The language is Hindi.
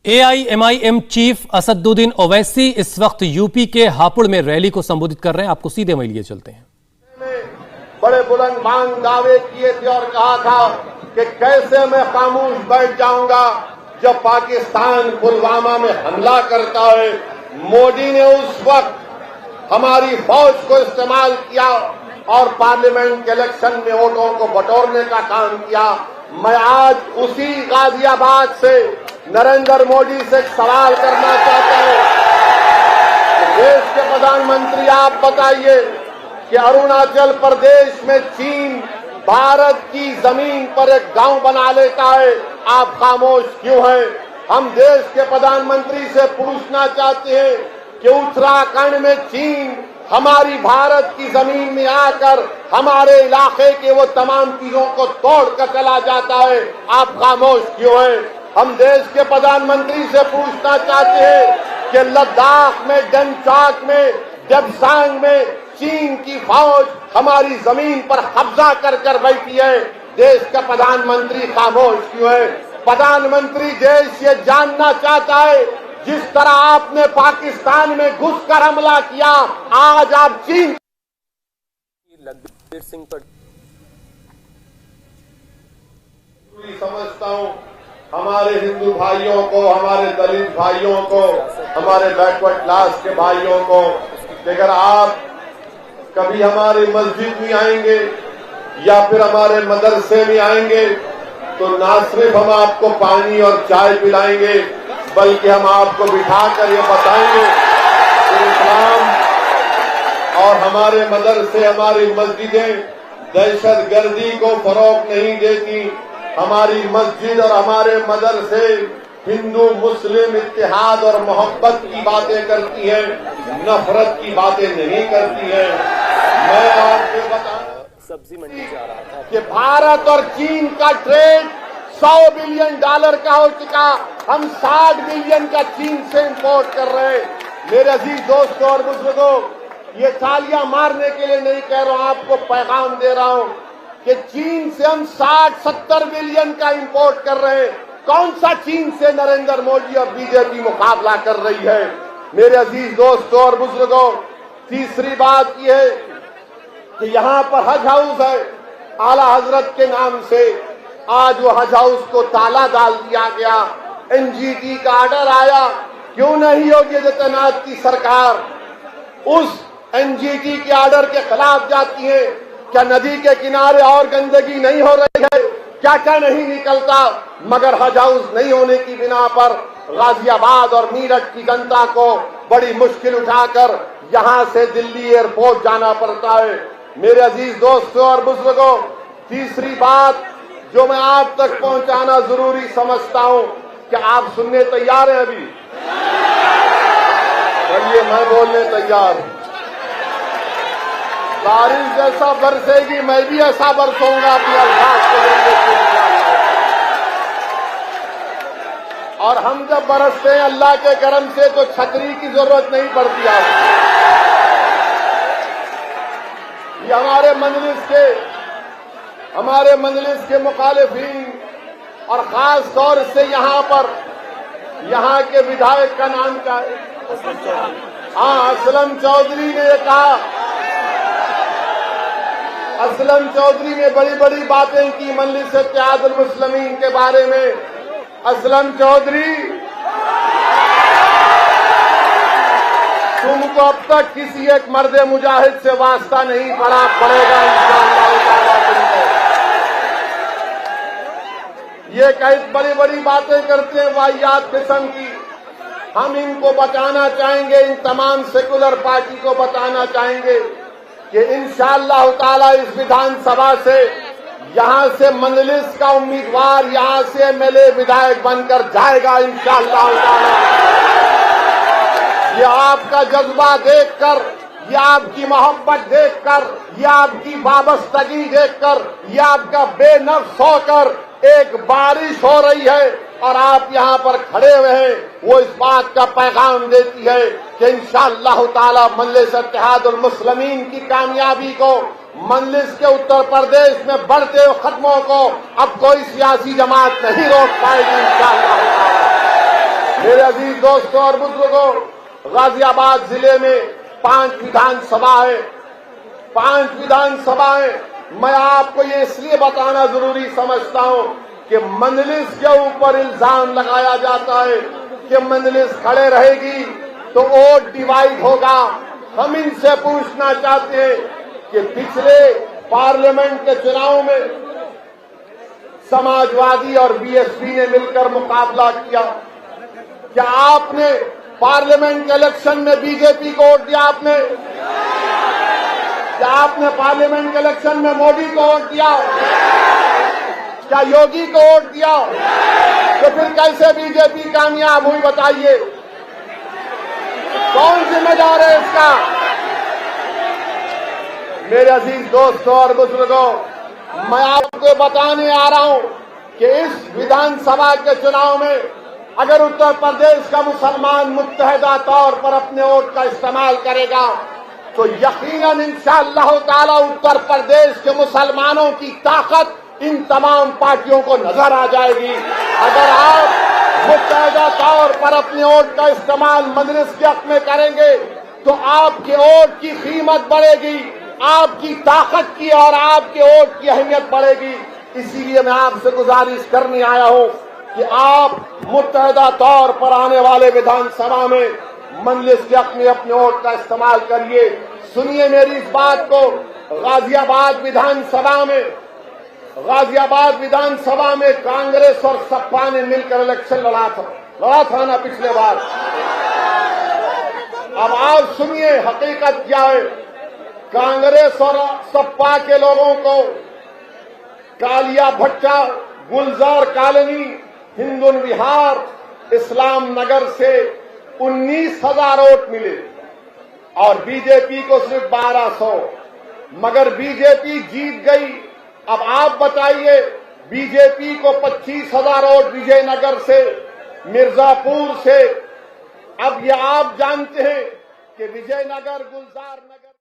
एआईएमआईएम चीफ असदुद्दीन ओवैसी इस वक्त यूपी के हापुड़ में रैली को संबोधित कर रहे हैं। आपको सीधे वहीं लिए चलते हैं। बड़े बुलंद बांग दावे किए थे और कहा था कि कैसे मैं खामोश बैठ जाऊंगा जब पाकिस्तान पुलवामा में हमला करता है। मोदी ने उस वक्त हमारी फौज को इस्तेमाल किया और पार्लियामेंट के इलेक्शन में वोटों को बटोरने का काम किया। मैं आज उसी गाजियाबाद से नरेंद्र मोदी से एक सवाल करना चाहता हूं। देश के प्रधानमंत्री, आप बताइए कि अरुणाचल प्रदेश में चीन भारत की जमीन पर एक गांव बना लेता है, आप खामोश क्यों हैं? हम देश के प्रधानमंत्री से पूछना चाहते हैं कि उत्तराखंड में चीन हमारी भारत की जमीन में आकर हमारे इलाके के वो तमाम चीजों को तोड़कर चला जाता है, आप खामोश क्यों हैं? हम देश के प्रधानमंत्री से पूछना चाहते हैं कि लद्दाख में, डनचाक में, डेप्सांग में चीन की फौज हमारी जमीन पर कब्जा कर बैठी है, देश का प्रधानमंत्री खामोश क्यों है? प्रधानमंत्री देश ये जानना चाहता है, जिस तरह आपने पाकिस्तान में घुसकर हमला किया, आज आप चीन लखबीर सिंह पर समझता हूं हमारे हिंदू भाइयों को, हमारे दलित भाइयों को, हमारे बैकवर्ड क्लास के भाइयों को, अगर आप कभी हमारे मस्जिद में आएंगे या फिर हमारे मदरसे में आएंगे तो ना सिर्फ हम आपको पानी और चाय पिलाएंगे बल्कि हम आपको बिठाकर ये बताएंगे कि इस्लाम और हमारे मदरसे, हमारी मस्जिदें दहशतगर्दी को फरोग नहीं देती। हमारी मस्जिद और हमारे मदरसे हिंदू मुस्लिम इत्तेहाद और मोहब्बत की बातें करती हैं, नफरत की बातें नहीं करती हैं। मैं आपको बताऊं सब्जी मंडी जा रहा था कि भारत और चीन का ट्रेड $100 बिलियन का हो चुका। हम 60 बिलियन का चीन से इंपोर्ट कर रहे हैं। मेरे अजीज दोस्तों और बुजुर्गों, ये तालियां मारने के लिए नहीं कह रहा हूं, आपको पैगाम दे रहा हूं कि चीन से हम 60-70 बिलियन का इंपोर्ट कर रहे हैं। कौन सा चीन से नरेंद्र मोदी और बीजेपी मुकाबला कर रही है? मेरे अजीज दोस्तों और बुजुर्गों, तीसरी बात यह है कि यहाँ पर हज हाउस है आला हजरत के नाम से, आज वो हज हाउस को ताला डाल दिया गया। एनजीटी का ऑर्डर आया, क्यों नहीं योगी आदित्यनाथ की सरकार उस एनजीटी के ऑर्डर के खिलाफ जाती है? क्या नदी के किनारे और गंदगी नहीं हो रही है? क्या क्या नहीं निकलता? मगर हज हाउस नहीं होने की बिना पर गाजियाबाद और मीरठ की जनता को बड़ी मुश्किल उठाकर यहां से दिल्ली एयरपोर्ट जाना पड़ता है। मेरे अजीज दोस्तों और बुजुर्गों, तीसरी बात जो मैं आप तक पहुंचाना जरूरी समझता हूं कि आप सुनने तैयार हैं? अभी चलिए, मैं बोलने तैयार हूं। बारिश जैसा बरसेगी, मैं भी ऐसा बरसूंगा अपने अल्फाज को लेकर। और हम जब बरसते हैं अल्लाह के करम से तो छतरी की जरूरत नहीं पड़ती आपको। ये हमारे मजलिस के मुखालिफिन और खास तौर से यहाँ के विधायक का नाम क्या है? हाँ, असलम चौधरी ने कहा। असलम चौधरी ने बड़ी बड़ी बातें की मजलिस इत्तेहादुल मुस्लिमीन के बारे में। असलम चौधरी, तुमको अब तक किसी एक मर्द मुजाहिद से वास्ता नहीं पड़ेगा इंशाअल्लाह तुमको। ये कई बड़ी बड़ी बातें करते हैं वाहियात किस्म की। हम इनको बताना चाहेंगे, इन तमाम सेकुलर पार्टी को बताना चाहेंगे कि इंशाअल्लाह ताला इस विधानसभा से, यहां से मजलिस का उम्मीदवार यहां से एमएलए विधायक बनकर जाएगा इंशाअल्लाह ताला। ये आपका जज्बा देखकर, ये आपकी मोहब्बत देखकर, ये आपकी वाबस्तगी देखकर, ये आपका बेनफ्स होकर एक बारिश हो रही है और आप यहाँ पर खड़े हुए हैं, वो इस बात का पैगाम देती है कि इंशाअल्लाह ताला मजलिस इत्तेहादुल मुस्लिमीन की कामयाबी को, मजलिस के उत्तर प्रदेश में बढ़ते हुए खत्मों को अब कोई सियासी जमात नहीं रोक पाएगी इंशाअल्लाह ताला। मेरे अजीज दोस्तों और बुजुर्गों, गाजियाबाद जिले में 5 विधानसभा है, 5 विधानसभाएं। मैं आपको ये इसलिए बताना जरूरी समझता हूं कि मजलिस के ऊपर इल्जाम लगाया जाता है कि मजलिस खड़े रहेगी तो वोट डिवाइड होगा। हम इनसे पूछना चाहते हैं कि पिछले पार्लियामेंट के चुनाव में समाजवादी और बीएसपी ने मिलकर मुकाबला किया। क्या आपने पार्लियामेंट के इलेक्शन में बीजेपी को वोट दिया? आपने क्या आपने पार्लियामेंट के इलेक्शन में मोदी को वोट दिया? क्या योगी को वोट दिया? तो फिर कैसे बीजेपी कामयाब हुई बताइए? कौन जिम्मेदार है इसका? मेरे अजीज दोस्तों और बुजुर्गों, मैं आपको बताने आ रहा हूं कि इस विधानसभा के चुनाव में अगर उत्तर प्रदेश का मुसलमान मुत्तहदा तौर पर अपने वोट का इस्तेमाल करेगा तो यकीनन इंशाअल्लाह ताला उत्तर प्रदेश के मुसलमानों की ताकत इन तमाम पार्टियों को नजर आ जाएगी। अगर आप मुत्तहदा तौर पर अपने वोट का इस्तेमाल मजलिस के हक में करेंगे तो आपके वोट की कीमत बढ़ेगी, आपकी ताकत की और आपके वोट की अहमियत बढ़ेगी। इसीलिए मैं आपसे गुजारिश करने आया हूं कि आप मुत्तहदा तौर पर आने वाले विधानसभा में मजलिस के हक में अपने वोट का इस्तेमाल करिए। सुनिए मेरी इस बात को। गाजियाबाद विधानसभा में कांग्रेस और सपा ने मिलकर इलेक्शन लड़ा था ना पिछले बार। अब आप सुनिए हकीकत क्या है। कांग्रेस और सपा के लोगों को कालिया भट्टा, गुलजार कॉलोनी, हिंदुन विहार, इस्लाम नगर से 19,000 वोट मिले और बीजेपी को सिर्फ 1200, मगर बीजेपी जीत गई। अब आप बताइए, बीजेपी को 25,000 वोट विजयनगर से, मिर्जापुर से। अब ये आप जानते हैं कि विजयनगर, गुलजार नगर